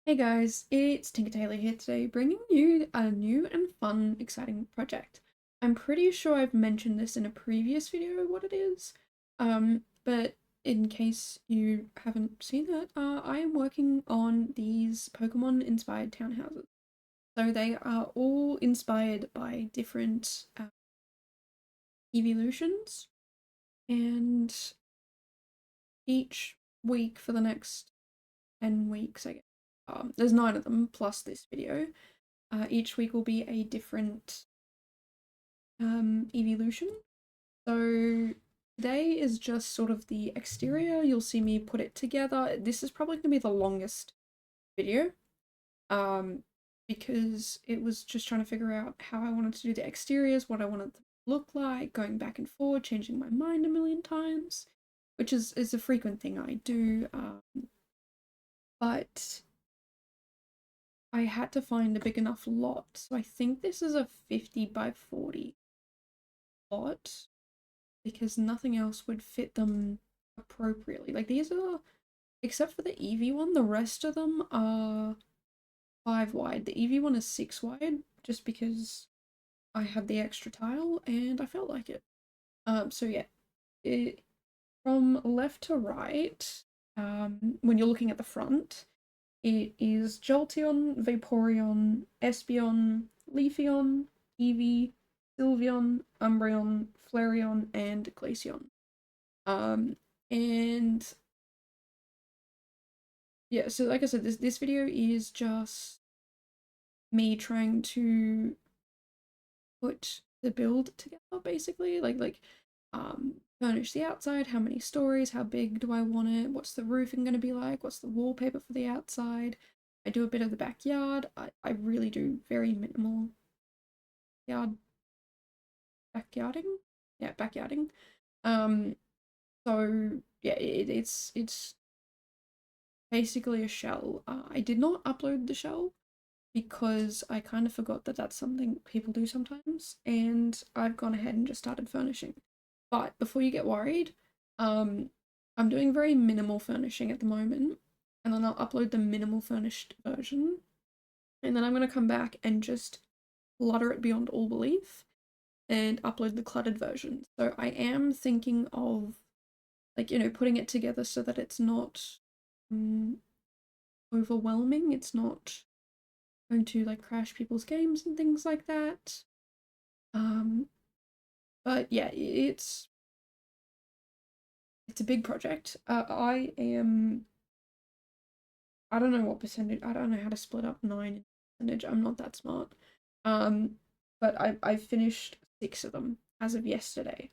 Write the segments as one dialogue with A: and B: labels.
A: Hey guys, it's Tinker Tailor here today, bringing you a new and fun, exciting project. I'm pretty sure I've mentioned this in a previous video, what it is, but in case you haven't seen it, I am working on these Pokemon-inspired townhouses. So they are all inspired by different Eeveelutions, and each week for the next 10 weeks, I guess, there's 9 of them plus this video. Each week will be a different Eeveelution. So today is just sort of the exterior. You'll see me put it together. This is probably going to be the longest video um, because it was just trying to figure out how I wanted to do the exteriors, what I wanted them to look like, going back and forward, changing my mind a million times, which is a frequent thing I do. But I had to find a big enough lot. So I think this is a 50 by 40 lot because nothing else would fit them appropriately. Like these are, except for the Eevee one, the rest of them are 5 wide. The Eevee one is 6 wide just because I had the extra tile and I felt like it. So yeah, from left to right, when you're looking at the front, it is Jolteon, Vaporeon, Espeon, Leafeon, Eevee, Sylveon, Umbreon, Flareon, and Glaceon. And yeah, so like I said, this video is just me trying to put the build together, basically. Furnish the outside, how many stories, how big do I want it, what's the roofing going to be like, what's the wallpaper for the outside. I do a bit of the backyard. I really do very minimal yard backyarding. Yeah, backyarding. Um, so yeah, it's basically a shell. I did not upload the shell because I kind of forgot that that's something people do sometimes, and I've gone ahead and just started furnishing. But before you get worried, um, I'm doing very minimal furnishing at the moment, and then I'll upload the minimal furnished version, and then I'm going to come back and just clutter it beyond all belief and upload the cluttered version. So I am thinking of, like, putting it together so that it's not overwhelming. It's not going to like crash people's games and things like that. Um, but yeah, it's a big project. I don't know what percentage. I don't know how to split up 9 percentage. I'm not that smart. Um, but I finished 6 of them as of yesterday.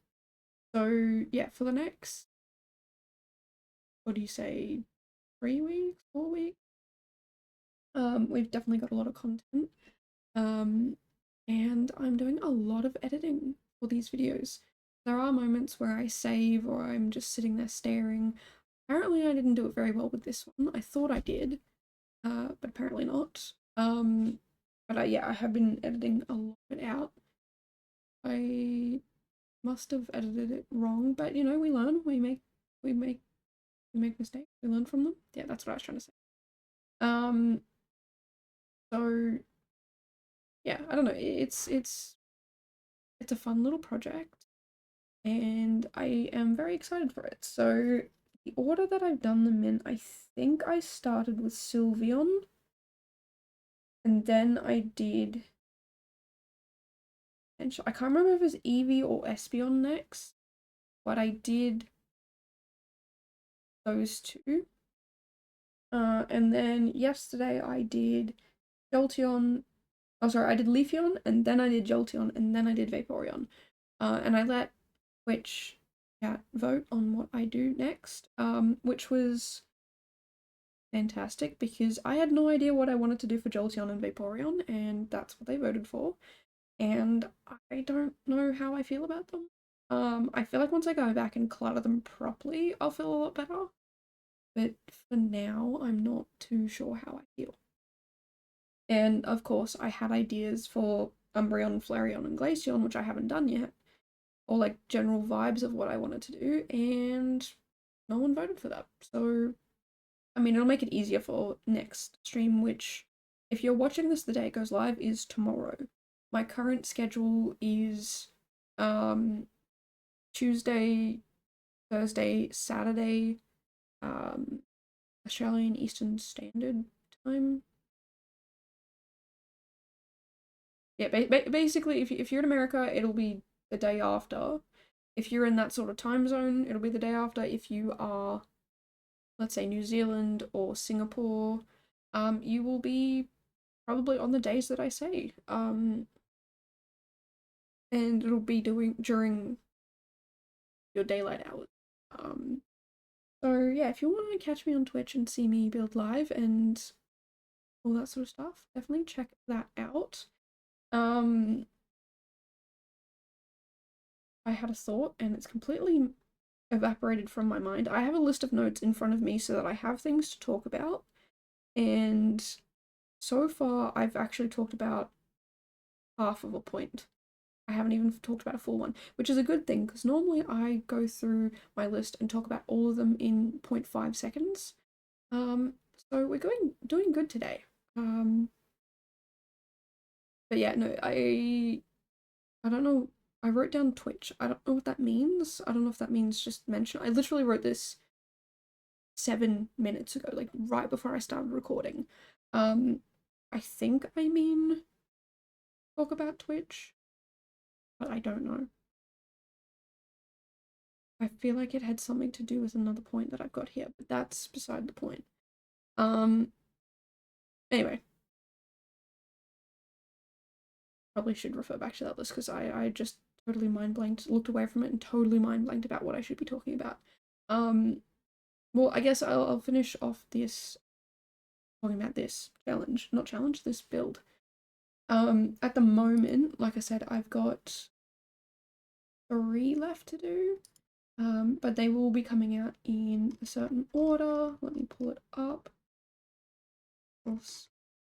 A: So yeah, for the next, what do you say, 3 weeks, 4 weeks? We've definitely got a lot of content. Um, and I'm doing a lot of editing for these videos. There are moments where I save or I'm just sitting there staring. Apparently I didn't do it very well with this one. I thought I did, but apparently not. Yeah, I have been editing a lot of it out. I must have edited it wrong, but we learn, we make we make mistakes, we learn from them. Yeah, that's what I was trying to say. Um, so yeah, I don't know. It's a fun little project, and I am very excited for it. So the order that I've done them in, I think I started with Sylveon, and then I did, and I can't remember if it was Eevee or Espeon next, but I did those two. And then yesterday I did Jolteon. Oh, sorry, I did Leafeon, and then I did Jolteon, and then I did Vaporeon. And I let Twitch vote on what I do next, which was fantastic because I had no idea what I wanted to do for Jolteon and Vaporeon, and that's what they voted for. And I don't know how I feel about them. I feel like once I go back and clutter them properly, I'll feel a lot better. But for now, I'm not too sure how I feel. And of course, I had ideas for Umbreon, Flareon, and Glaceon, which I haven't done yet, or like general vibes of what I wanted to do, and no one voted for that. So I mean, it'll make it easier for next stream, which, if you're watching this the day it goes live, is tomorrow. My current schedule is Tuesday, Thursday, Saturday, Australian Eastern Standard Time. Yeah, basically, if you're in America, it'll be the day after. If you're in that sort of time zone, it'll be the day after. If you are, let's say, New Zealand or Singapore, you will be probably on the days that I say. And it'll be during your daylight hours. So yeah, if you want to catch me on Twitch and see me build live and all that sort of stuff, definitely check that out. I had a thought and it's completely evaporated from my mind. I have a list of notes in front of me so that I have things to talk about, and so far I've actually talked about half of a point. I haven't even talked about a full one, which is a good thing because normally I go through my list and talk about all of them in 0.5 seconds. So we're doing good today. But yeah, no, I don't know. I wrote down Twitch. I don't know what that means. I don't know if that means just mention. I literally wrote this 7 minutes ago, like right before I started recording. I think I mean talk about Twitch, but I don't know. I feel like it had something to do with another point that I've got here, but that's beside the point. Anyway. Probably should refer back to that list because I just totally mind blanked, looked away from it and totally mind blanked about what I should be talking about. Well, I guess I'll finish off this talking about this this build. At the moment, like I said, I've got 3 left to do. But they will be coming out in a certain order. Let me pull it up. Or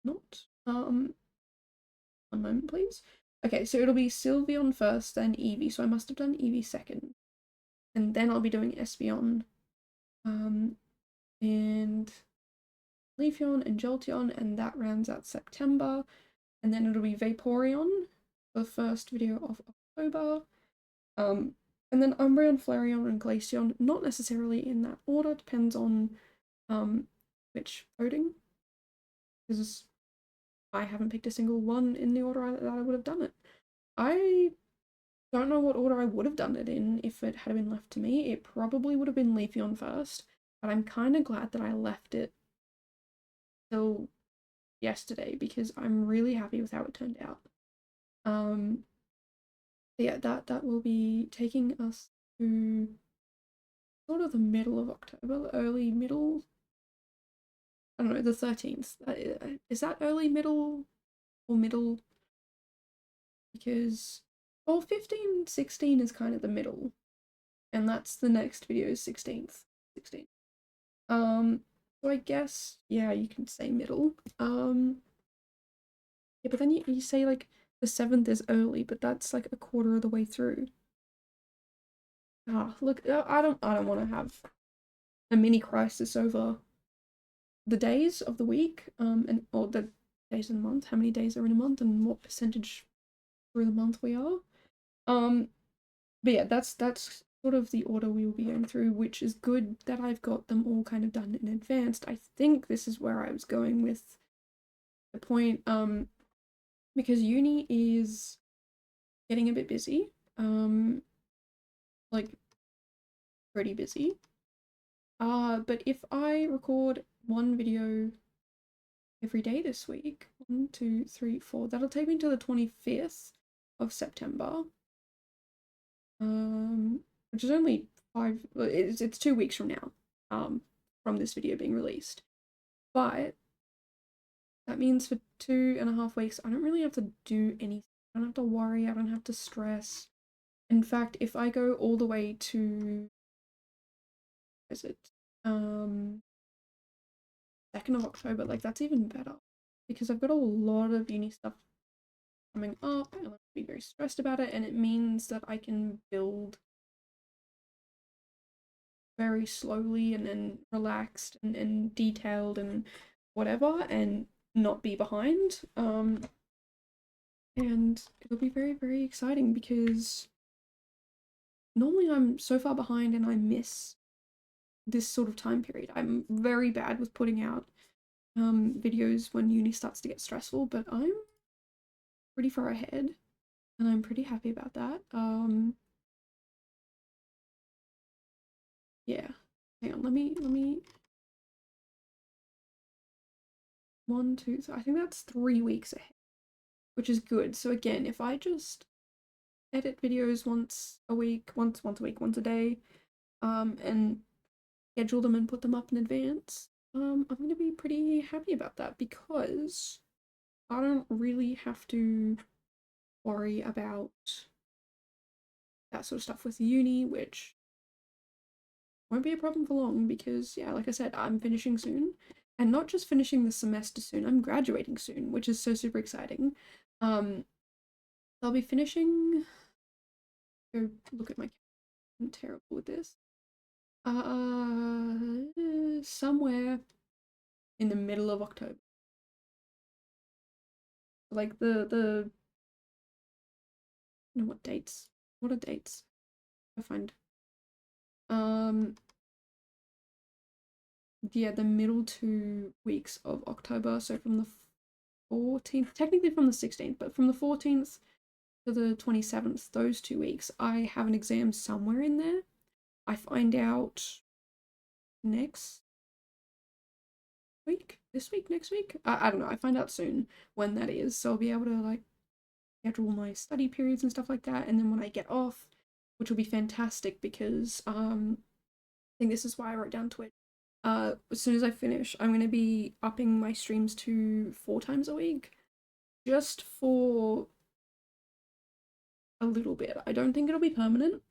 A: not. One moment, please. Okay, so it'll be Sylveon first, then Eevee. So I must have done Eevee second. And then I'll be doing Espeon. And Leafeon and Jolteon, and that rounds out September. And then it'll be Vaporeon for the first video of October. And then Umbreon, Flareon, and Glaceon, not necessarily in that order, depends on which voting, because I haven't picked a single one in the order that I would have done it. I don't know what order I would have done it in if it had been left to me. It probably would have been Leafeon first, but I'm kind of glad that I left it till yesterday because I'm really happy with how it turned out. Yeah, that will be taking us to sort of the middle of October, early middle. I don't know, the 13th. Is that early middle or middle? Because, well, 15, 16 is kind of the middle. And that's the next video's 16th. 16. So I guess, yeah, you can say middle. Yeah, but then you say like the 7th is early, but that's like a quarter of the way through. Ah, look, I don't want to have a mini crisis over the days of the week, and or the days in the month, how many days are in a month, and what percentage through the month we are. But yeah, that's sort of the order we will be going through, which is good that I've got them all kind of done in advance. I think this is where I was going with the point, because uni is getting a bit busy, like pretty busy. But if I record one video every day this week, 1, 2, 3, 4, that'll take me to the 25th of September. Which is only 5, it's 2 weeks from now, from this video being released. But that means for 2.5 weeks, I don't really have to do anything. I don't have to worry, I don't have to stress. In fact, if I go all the way to, is it, 2nd of October, like that's even better. Because I've got a lot of uni stuff coming up, and I'll be very stressed about it, and it means that I can build very slowly and then relaxed and detailed and whatever, and not be behind. And it'll be very, very exciting because normally I'm so far behind and I miss this sort of time period. I'm very bad with putting out videos when uni starts to get stressful, but I'm pretty far ahead and I'm pretty happy about that. Yeah. Hang on, let me 1, 2, I think that's 3 weeks ahead, which is good. So again, if I just edit videos once a week, once a week, once a day, and schedule them and put them up in advance, I'm gonna be pretty happy about that because I don't really have to worry about that sort of stuff with uni, which won't be a problem for long because, yeah, like I said, I'm finishing soon. And not just finishing the semester soon, I'm graduating soon, which is so super exciting. I'll be finishing... Go look at my... I'm terrible with this. Somewhere in the middle of October. Like the... No, what dates? What are dates? I find... Yeah, the middle 2 weeks of October, so from the 14th, technically from the 16th, but from the 14th to the 27th, those 2 weeks, I have an exam somewhere in there. I find out next week, this week, next week? I don't know, I find out soon when that is, so I'll be able to like schedule my study periods and stuff like that, and then when I get off, which will be fantastic because I think this is why I wrote down Twitch. As soon as I finish, I'm going to be upping my streams to 4 times a week, just for a little bit. I don't think it'll be permanent,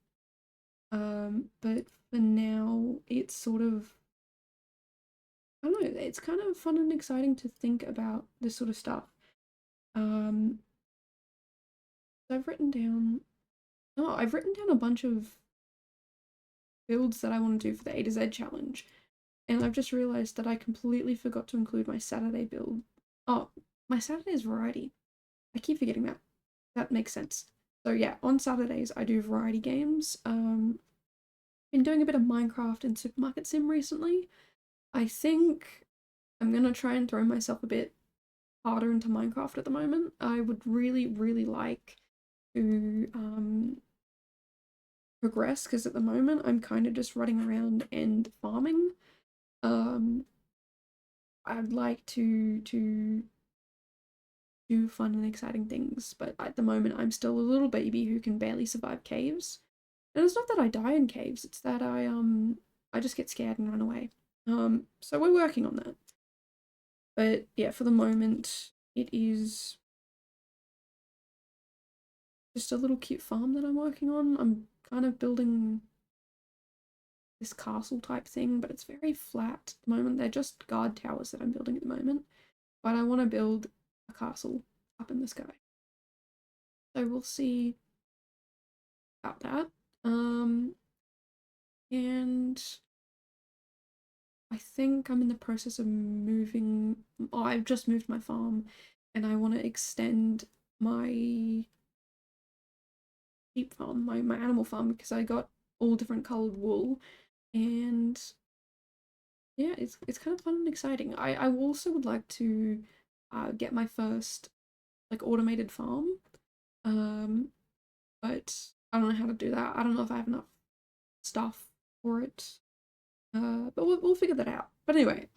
A: but for now, it's sort of, I don't know, it's kind of fun and exciting to think about this sort of stuff. I've written down, I've written down a bunch of builds that I want to do for the A to Z challenge, and I've just realized that I completely forgot to include my Saturday build. Oh, my Saturday is variety. I keep forgetting that. That makes sense. So yeah, on Saturdays I do variety games. Been doing a bit of Minecraft and Supermarket Sim recently. I think I'm gonna try and throw myself a bit harder into Minecraft at the moment. I would really, really like to progress because at the moment I'm kind of just running around and farming. I'd like to do fun and exciting things, but at the moment I'm still a little baby who can barely survive caves. And it's not that I die in caves, it's that I just get scared and run away. So we're working on that. But yeah, for the moment it is just a little cute farm that I'm working on. I'm kind of building this castle type thing, but it's very flat at the moment. They're just guard towers that I'm building at the moment. But I want to build a castle up in the sky. So we'll see about that. And I think I'm in the process of moving. Oh, I've just moved my farm and I want to extend my sheep farm, my animal farm, because I got all different coloured wool, and yeah, it's kind of fun and exciting. I also would like to get my first like automated farm, but I don't know how to do that. I don't know if I have enough stuff for it, but we'll figure that out. But anyway,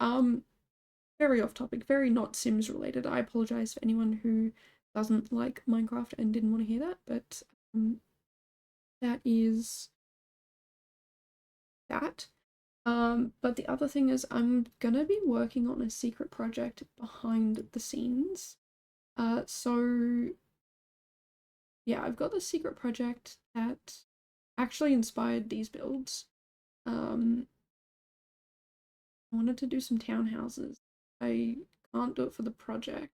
A: very off topic, very not Sims related. I apologize for anyone who doesn't like Minecraft and didn't want to hear that, but that is that. But the other thing is I'm gonna be working on a secret project behind the scenes. So yeah, I've got the secret project that actually inspired these builds. I wanted to do some townhouses. I can't do it for the project,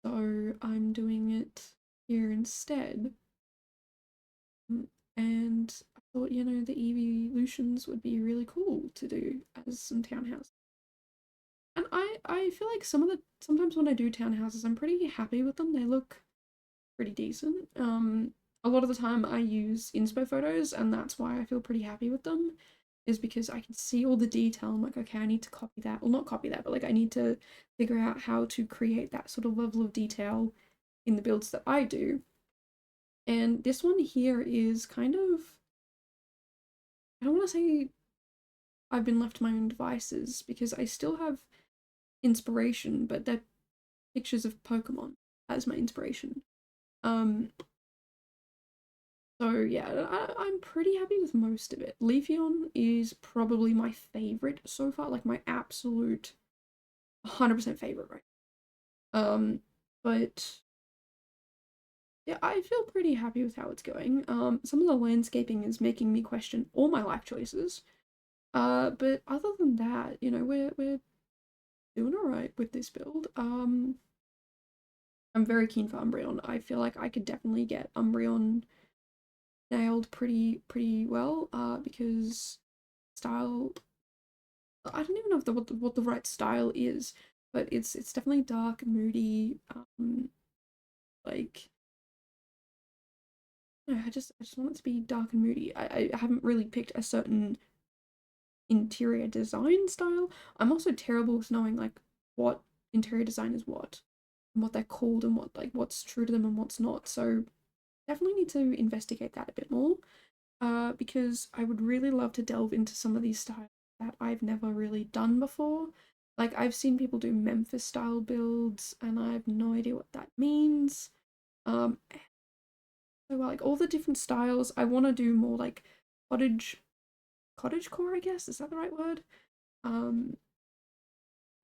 A: so I'm doing it here instead. And thought, you know, the Eeveelutions would be really cool to do as some townhouses. And I feel like sometimes when I do townhouses, I'm pretty happy with them. They look pretty decent. A lot of the time I use inspo photos, and that's why I feel pretty happy with them, is because I can see all the detail. I'm like, okay, I need to copy that. Well, not copy that, but like I need to figure out how to create that sort of level of detail in the builds that I do. And this one here is kind of, I don't want to say I've been left to my own devices because I still have inspiration, but they're pictures of Pokemon as my inspiration. Um, so yeah, I'm pretty happy with most of it. Leafeon is probably my favorite so far, like my absolute 100% favorite, right? But yeah, I feel pretty happy with how it's going. Some of the landscaping is making me question all my life choices. But other than that, you know, we're doing all right with this build. I'm very keen for Umbreon. I feel like I could definitely get Umbreon nailed pretty well. Because style, I don't even know if what the right style is, but it's definitely dark, moody. Like no, I just want it to be dark and moody. I haven't really picked a certain interior design style. I'm also terrible with knowing like what interior design is what and what they're called and what's true to them and what's not. So definitely need to investigate that a bit more. Because I would really love to delve into some of these styles that I've never really done before. Like I've seen people do Memphis style builds and I have no idea what that means. Um so like all the different styles, I want to do more like cottage core, I guess. Is that the right word? Um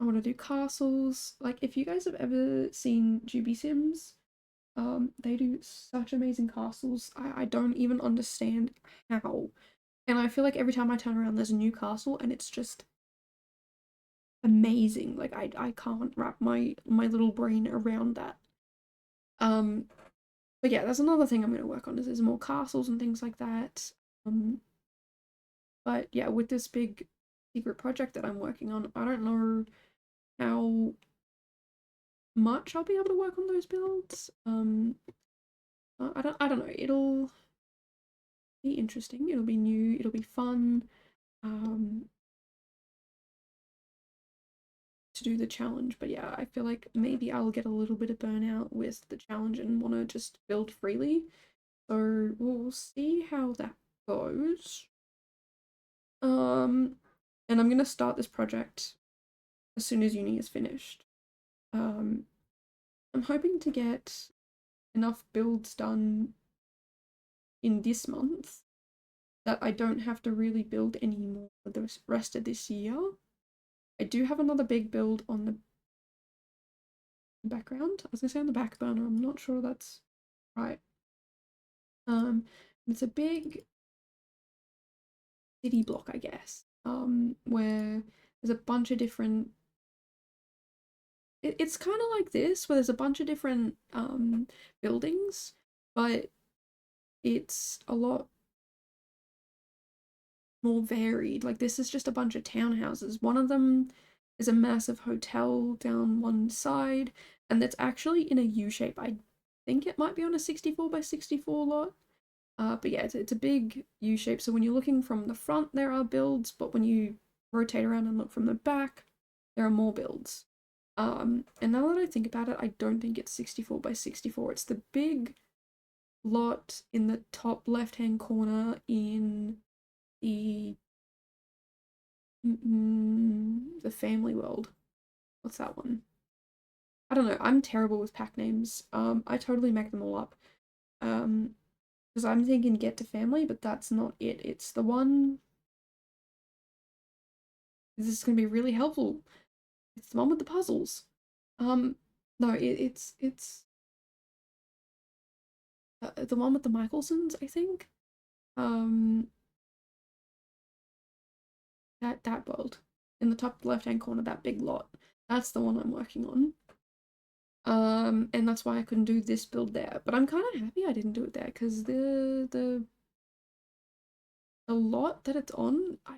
A: I want to do castles. Like if you guys have ever seen Juby Sims, they do such amazing castles. I don't even understand how. And I feel like every time I turn around there's a new castle and it's just amazing. Like I can't wrap my little brain around that. Um but yeah, that's another thing I'm gonna work on is there's more castles and things like that. Um but yeah, with this big secret project that I'm working on, I don't know how much I'll be able to work on those builds. I don't know. It'll be interesting. It'll be new. It'll be fun. Um, to do the challenge. But yeah, I feel like maybe I'll get a little bit of burnout with the challenge and want to just build freely. So we'll see how that goes. And I'm gonna start this project as soon as uni is finished. Um, I'm hoping to get enough builds done in this month that I don't have to really build anymore for the rest of this year. I do have another big build on the background. I was gonna say on the back burner. I'm not sure that's right. It's a big city block, I guess. Where there's a bunch of different. It's kind of like this, where there's a bunch of different buildings, but it's a lot more varied. Like this is just a bunch of townhouses. One of them is a massive hotel down one side, and that's actually in a U shape. I think it might be on a 64 by 64 lot. But yeah, it's a big U shape. So when you're looking from the front, there are builds, but when you rotate around and look from the back, there are more builds. And now that I think about it, I don't think it's 64 by 64. It's the big lot in the top left-hand corner in the the family world. What's that one? I don't know. I'm terrible with pack names. I totally make them all up. Because I'm thinking get to family, but that's not it. It's the one. This is gonna be really helpful. It's the one with the puzzles. No, it's the one with the Michaelsons, I think. Um, that world in the top left-hand corner, that big lot. That's the one I'm working on. And that's why I couldn't do this build there. But I'm kind of happy I didn't do it there because the the lot that it's on, I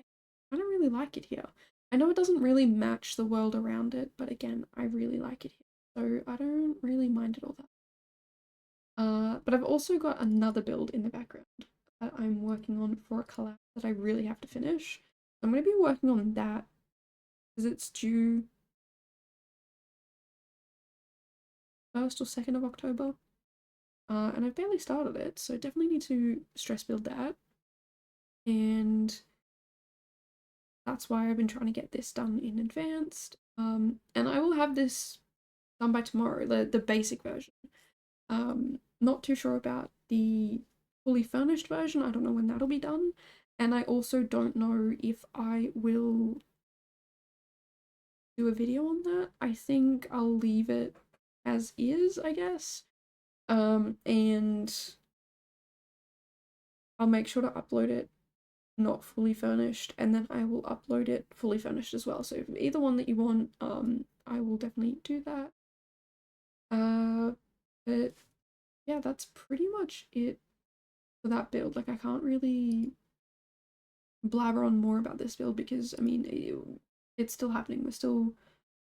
A: don't really like it here. I know it doesn't really match the world around it, but again, I really like it here. So I don't really mind it all that. But I've also got another build in the background that I'm working on for a collab that I really have to finish. I'm going to be working on that because it's due 1st or 2nd of October. And I've barely started it, so definitely need to stress build that. And that's why I've been trying to get this done in advance. And I will have this done by tomorrow, the basic version. Not too sure about the fully furnished version. I don't know when that'll be done. And I also don't know if I will do a video on that. I think I'll leave it as is, I guess. And I'll make sure to upload it not fully furnished, and then I will upload it fully furnished as well. So if either one that you want, I will definitely do that. But yeah, that's pretty much it for that build. Like, I can't really blabber on more about this build because, I mean, it's still happening. We're still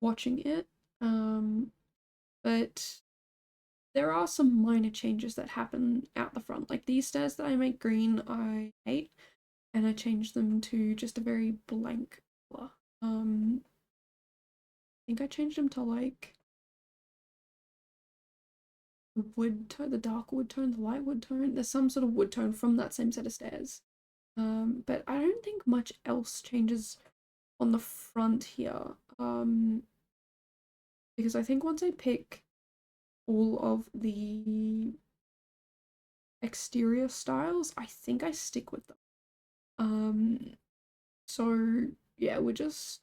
A: watching it. But there are some minor changes that happen out the front. Like, these stairs that I make green, I hate, and I changed them to just a very blank color. I think I changed them to like the wood tone, the dark wood tone, the light wood tone. There's some sort of wood tone from that same set of stairs. But I don't think much else changes on the front here. Because I think once I pick all of the exterior styles, I think I stick with them. So yeah, we're just,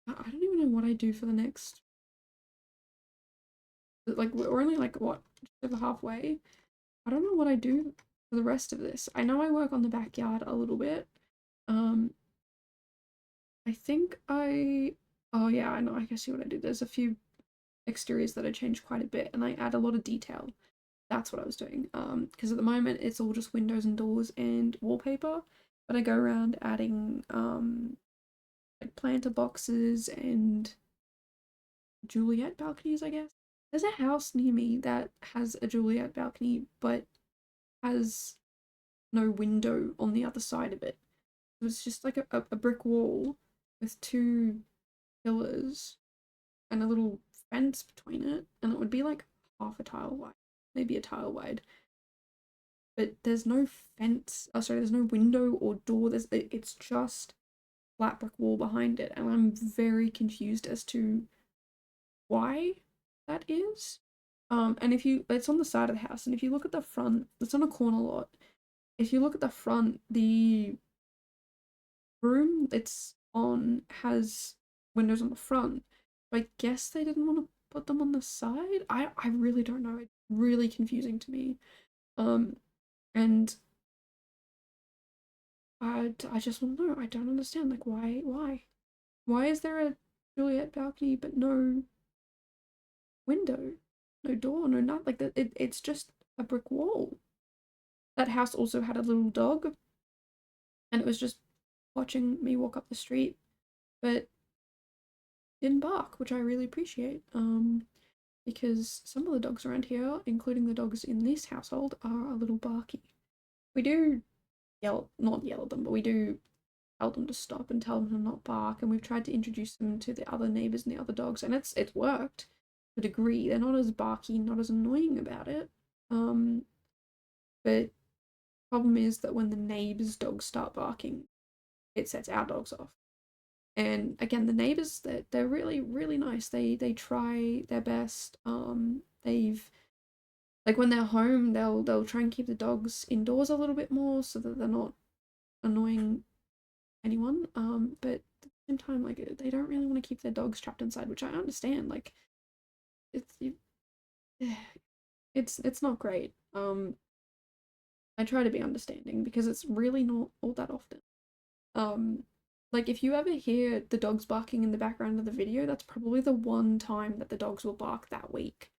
A: I don't even know what I do for the next, like, we're only like, what, just over halfway? I don't know what I do for the rest of this. I know I work on the backyard a little bit. I think oh yeah, I know, I can see what I do. There's a few exteriors that I changed quite a bit and I add a lot of detail. That's what I was doing. Because at the moment it's all just windows and doors and wallpaper, but I go around adding like planter boxes and Juliet balconies, I guess. There's a house near me that has a Juliet balcony, but has no window on the other side of it. It was just like a brick wall with two pillars and a little fence between it, and it would be like half a tile wide, maybe a tile wide. But there's no fence. Oh, sorry, there's no window or door. It's just flat brick wall behind it, and I'm very confused as to why that is. And if you, it's on the side of the house, and if you look at the front, it's on a corner lot. If you look at the front, the room it's on has windows on the front. I guess they didn't want to put them on the side. I really don't know. It's really confusing to me. And I just want to know. I don't understand. Like, why is there a Juliet balcony but no window, no door, no nothing like that? It's just a brick wall. That house also had a little dog, and it was just watching me walk up the street, but didn't bark, which I really appreciate. Because some of the dogs around here, including the dogs in this household, are a little barky. We do not yell at them, but we do tell them to stop and tell them to not bark. And we've tried to introduce them to the other neighbors and the other dogs, and it's worked to a degree. They're not as barky, not as annoying about it. But problem is that when the neighbors' dogs start barking, it sets our dogs off. And again, the neighbors, they're really, really nice. They try their best. They've, like, when they're home, they'll try and keep the dogs indoors a little bit more so that they're not annoying anyone. But at the same time, like, they don't really want to keep their dogs trapped inside, which I understand. Like, it's it's not great. I try to be understanding because it's really not all that often. Like, if you ever hear the dogs barking in the background of the video, that's probably the one time that the dogs will bark that week.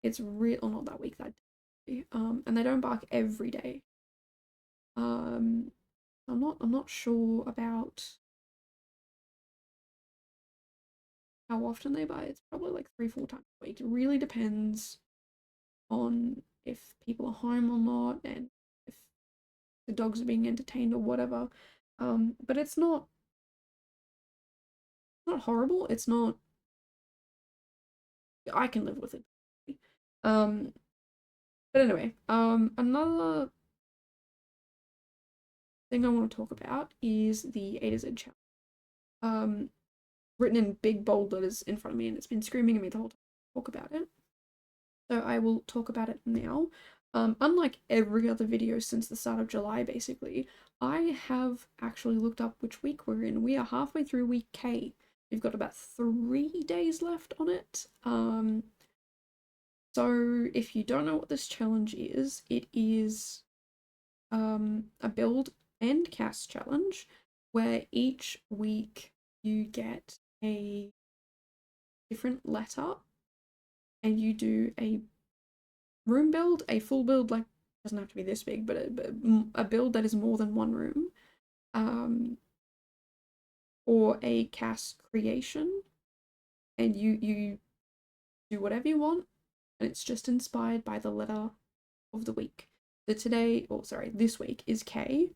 A: It's real, or not that week, that day. And they don't bark every day. I'm not sure about how often they buy. It's probably like 3, 4 times a week. It really depends on if people are home or not and if the dogs are being entertained or whatever. But it's not horrible. It's not. I can live with it. Um, but anyway, another thing I want to talk about is the A to Z challenge. Written in big bold letters in front of me, and it's been screaming at me the whole time to talk about it. So I will talk about it now. Unlike every other video since the start of July, basically, I have actually looked up which week we're in. We are halfway through week K. We've got about 3 days left on it. So if you don't know what this challenge is, it is a build and cast challenge where each week you get a different letter and you do a room build, a full build, like doesn't have to be this big, but a build that is more than one room, or a cast creation, and you do whatever you want, and it's just inspired by the letter of the week. So today, or sorry, this week is K.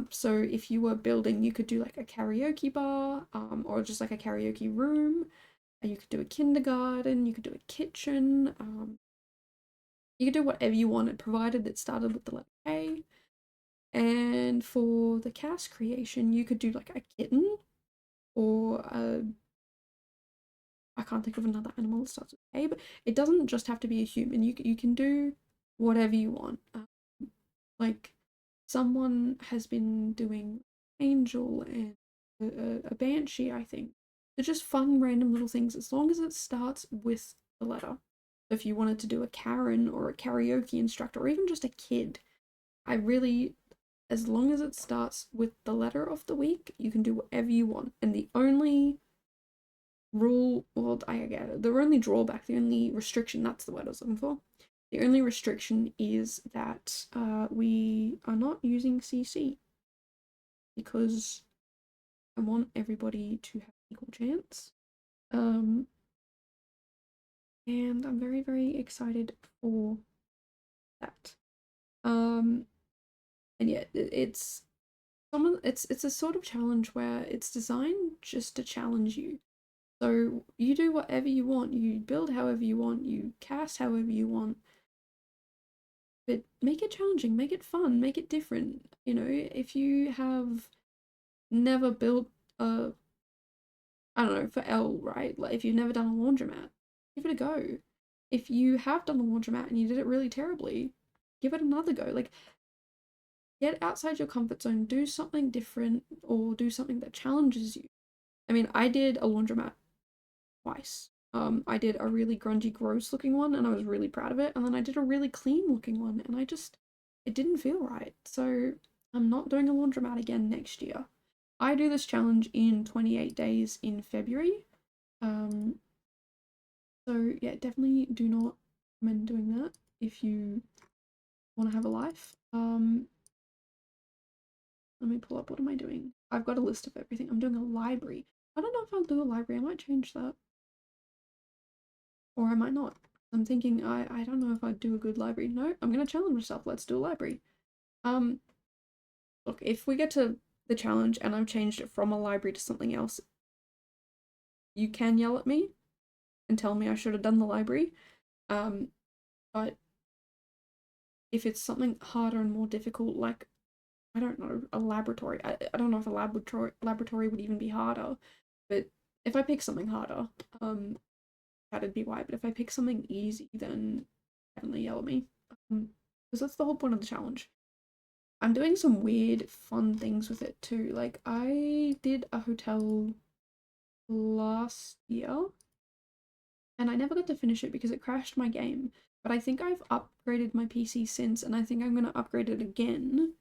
A: So if you were building, you could do like a karaoke bar, or just like a karaoke room. You could do a kindergarten, you could do a kitchen, you could do whatever you wanted, provided it started with the letter K. And for the cast creation, you could do like a kitten or I can't think of another animal that starts with K, but it doesn't just have to be a human. You can do whatever you want. Like someone has been doing angel and a banshee, I think. They're just fun, random little things as long as it starts with the letter. If you wanted to do a Karen or a karaoke instructor or even just a kid, I really, as long as it starts with the letter of the week, you can do whatever you want. And the only rule, well, I get it, the only drawback, the only restriction, that's the word I was looking for. The only restriction is that we are not using CC because I want everybody to have equal chance. And I'm very, very excited for that. And yeah, it's a sort of challenge where it's designed just to challenge you. So you do whatever you want, you build however you want, you cast however you want, but make it challenging, make it fun, make it different. You know, if you have never built a, I don't know, for L, right? Like if you've never done a laundromat, give it a go. If you have done a laundromat and you did it really terribly, give it another go. Like get outside your comfort zone, do something different or do something that challenges you. I mean, I did a laundromat twice. I did a really grungy, gross looking one and I was really proud of it. And then I did a really clean looking one and it didn't feel right. So I'm not doing a laundromat again next year. I do this challenge in 28 days in February. So yeah, definitely do not recommend doing that if you want to have a life. Let me pull up, what am I doing? I've got a list of everything. I'm doing a library. I don't know if I'll do a library. I might change that. Or I might not. I'm thinking I don't know if I'd do a good library. No, I'm gonna challenge myself. Let's do a library. Look, if we get to the challenge and I've changed it from a library to something else, you can yell at me and tell me I should have done the library. But if it's something harder and more difficult, like I don't know, a laboratory. I don't know if a laboratory would even be harder, but if I pick something harder, that'd be why. But if I pick something easy, then definitely yell at me. Because that's the whole point of the challenge. I'm doing some weird, fun things with it too. Like I did a hotel last year, and I never got to finish it because it crashed my game. But I think I've upgraded my PC since, and I think I'm gonna upgrade it again.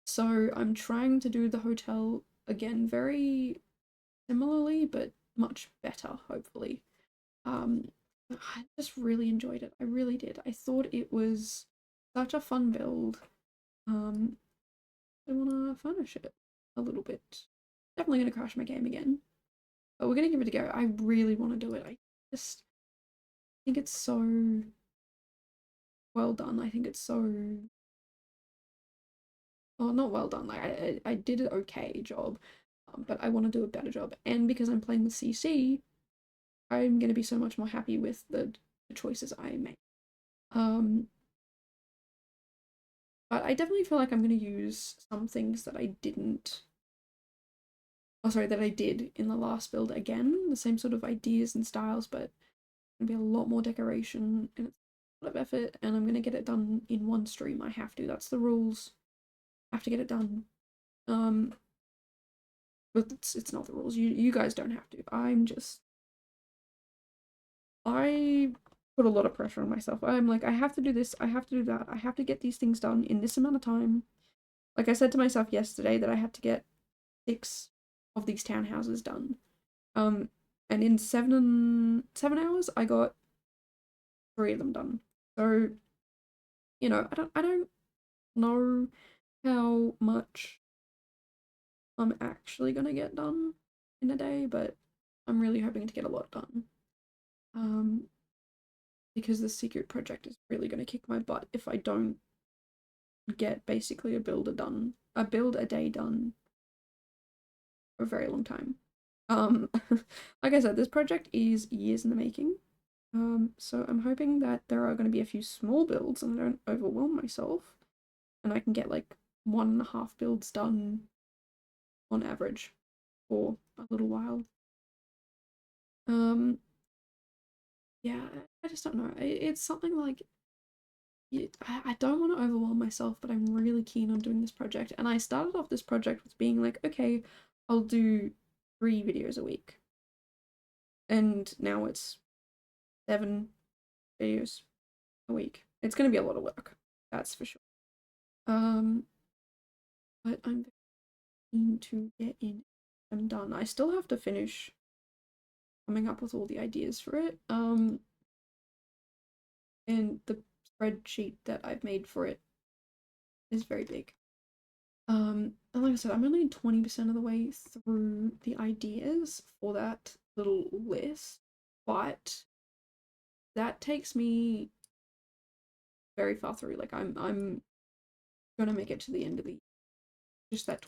A: So I'm trying to do the hotel again very similarly, but much better, hopefully. I just really enjoyed it. I really did. I thought it was such a fun build. actually want to furnish it a little bit. Definitely going to crash my game again. But we're going to give it a go. I really want to do it. I just think it's so well done. I think it's so... Well, not well done. Like, I did an okay job. But I want to do a better job. And because I'm playing with CC, I'm going to be so much more happy with the choices I make. But I definitely feel like I'm going to use some things that I didn't... Oh, sorry, that I did in the last build again. The same sort of ideas and styles, but it's going to be a lot more decoration and it's a lot of effort. And I'm going to get it done in one stream. I have to. That's the rules. I have to get it done. But it's not the rules. You guys don't have to. I put a lot of pressure on myself. I'm like, I have to do this, I have to do that, I have to get these things done in this amount of time. Like I said to myself yesterday that I had to get 6 of these townhouses done. And in 7 hours I got 3 of them done. So, you know, I don't know how much I'm actually gonna get done in a day, but I'm really hoping to get a lot done. Because the secret project is really going to kick my butt if I don't get basically a build a day done for a very long time. Like I said, this project is years in the making. So I'm hoping that there are going to be a few small builds and I don't overwhelm myself, and I can get like 1.5 builds done on average for a little while. Yeah, I just don't know. It's something like I don't want to overwhelm myself, but I'm really keen on doing this project. And I started off this project with being like, okay, I'll do 3 videos a week. And now it's 7 videos a week. It's going to be a lot of work, that's for sure. But I'm keen to get in and done. I still have to finish coming up with all the ideas for it. And the spreadsheet that I've made for it is very big. And like I said, I'm only 20% of the way through the ideas for that little list, but that takes me very far through. Like I'm gonna make it to the end of the just that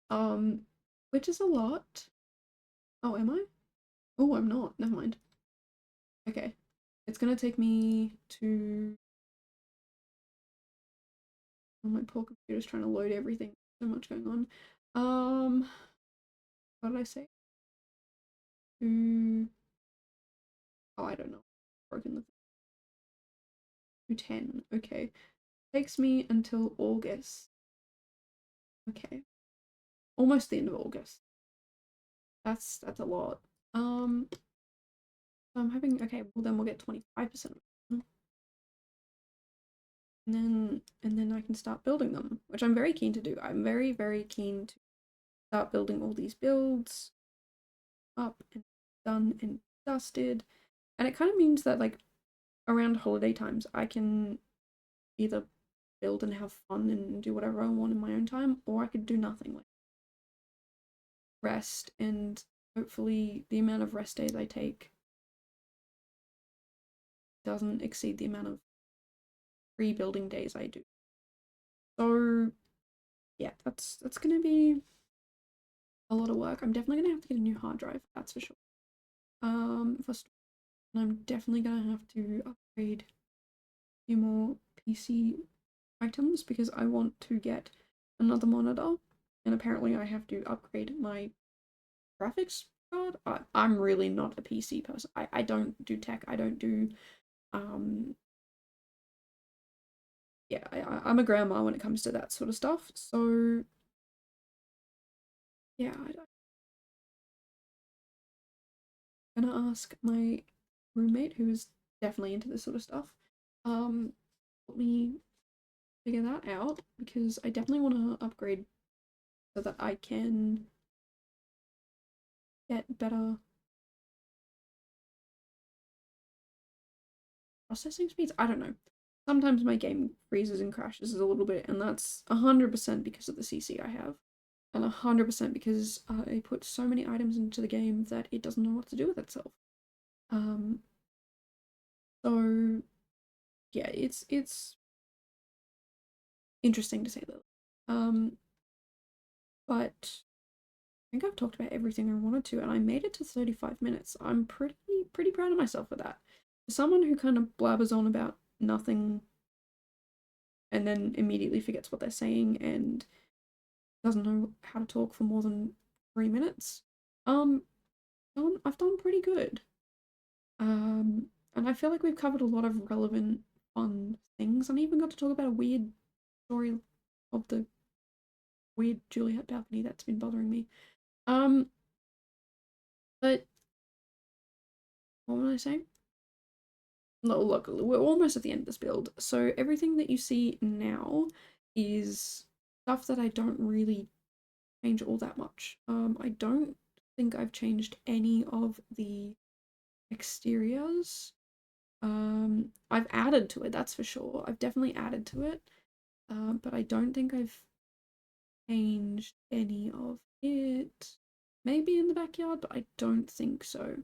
A: 20%. Which is a lot. Oh, am I? Oh, I'm not. Never mind. Okay. It's gonna take me to... Oh, my poor computer's trying to load everything. So much going on. What did I say? To... Oh, I don't know. Broken the... To 10. Okay. Takes me until August. Okay. Almost the end of August. That's a lot. So I'm hoping, okay, well then we'll get 25%. And then I can start building them, which I'm very keen to do. I'm very, very keen to start building all these builds up and done and dusted. And it kind of means that like around holiday times I can either build and have fun and do whatever I want in my own time, or I could do nothing, like rest, and hopefully the amount of rest days I take doesn't exceed the amount of rebuilding days I do. So yeah, that's gonna be a lot of work. I'm definitely gonna have to get a new hard drive, that's for sure. And I'm definitely gonna have to upgrade a few more PC items because I want to get another monitor, and apparently I have to upgrade my graphics card. I'm really not a PC person. I don't do tech. I don't do yeah, I'm a grandma when it comes to that sort of stuff. So yeah, I'm gonna ask my roommate, who is definitely into this sort of stuff, let me figure that out because I definitely want to upgrade so that I can get better processing speeds. I don't know. sometimes my game freezes and crashes a little bit, and that's 100% because of the CC I have. And 100% because I put so many items into the game that it doesn't know what to do with itself. So yeah, it's interesting to say that. But I think I've talked about everything I wanted to, and I made it to 35 minutes. I'm pretty proud of myself for that. For someone who kind of blabbers on about nothing and then immediately forgets what they're saying and doesn't know how to talk for more than 3 minutes, I've done pretty good. And I feel like we've covered a lot of relevant, fun things. And I even got to talk about a weird story of the weird Juliet balcony that's been bothering me. But what was I saying? No, look, we're almost at the end of this build. So everything that you see now is stuff that I don't really change all that much. I don't think I've changed any of the exteriors. I've added to it, that's for sure. I've definitely added to it. But I don't think I've changed any of it. Maybe in the backyard, but I don't think so.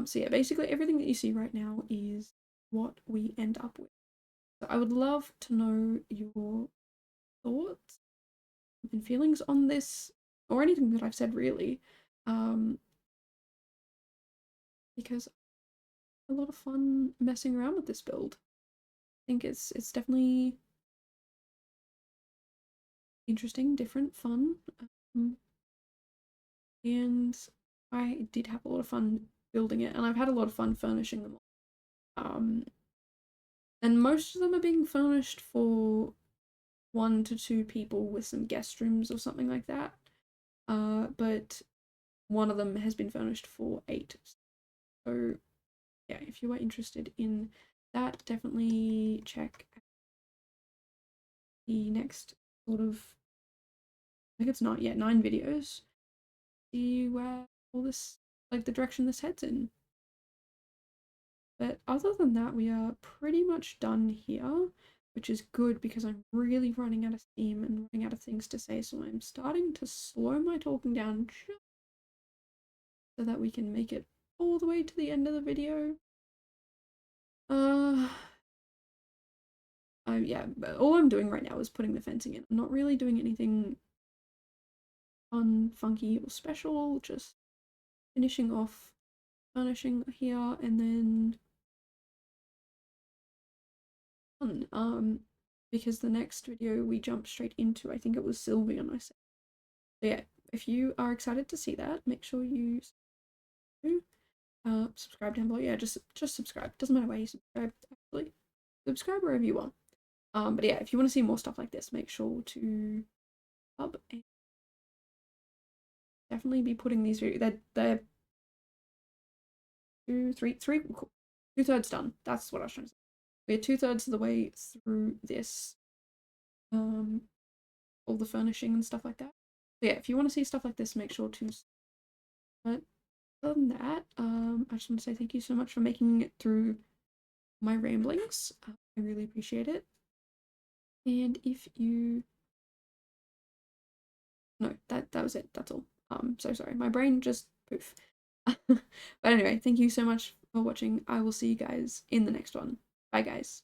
A: So yeah, basically everything that you see right now is what we end up with. So I would love to know your thoughts and feelings on this, or anything that I've said really, because a lot of fun messing around with this build. I think it's definitely interesting, different, fun, and I did have a lot of fun building it, and I've had a lot of fun furnishing them all. And most of them are being furnished for 1 to 2 people with some guest rooms or something like that. But one of them has been furnished for 8. So yeah, if you are interested in that, definitely check the next sort of, I think it's not yet 9 videos. See where all this, like the direction this heads in. But other than that, we are pretty much done here, which is good because I'm really running out of steam and running out of things to say, so I'm starting to slow my talking down just so that we can make it all the way to the end of the video. Yeah, but all I'm doing right now is putting the fencing in. I'm not really doing anything fun, funky, or special, just finishing off furnishing here and then fun. Because the next video we jump straight into, I think it was Sylveon I said. So yeah, if you are excited to see that, make sure you subscribe down below. Yeah, just subscribe. Doesn't matter where you subscribe, actually. Subscribe wherever you want. But yeah, if you want to see more stuff like this, make sure to sub and definitely be putting these videos. They're 2/3 done. That's what I was trying to say. We're 2/3 of the way through this, all the furnishing and stuff like that. So yeah, if you want to see stuff like this, make sure to. But other than that, I just want to say thank you so much for making it through my ramblings. I really appreciate it. And if you, no, that was it. That's all. So sorry, my brain just poof. But anyway, thank you so much for watching. I will see you guys in the next one. Bye, guys.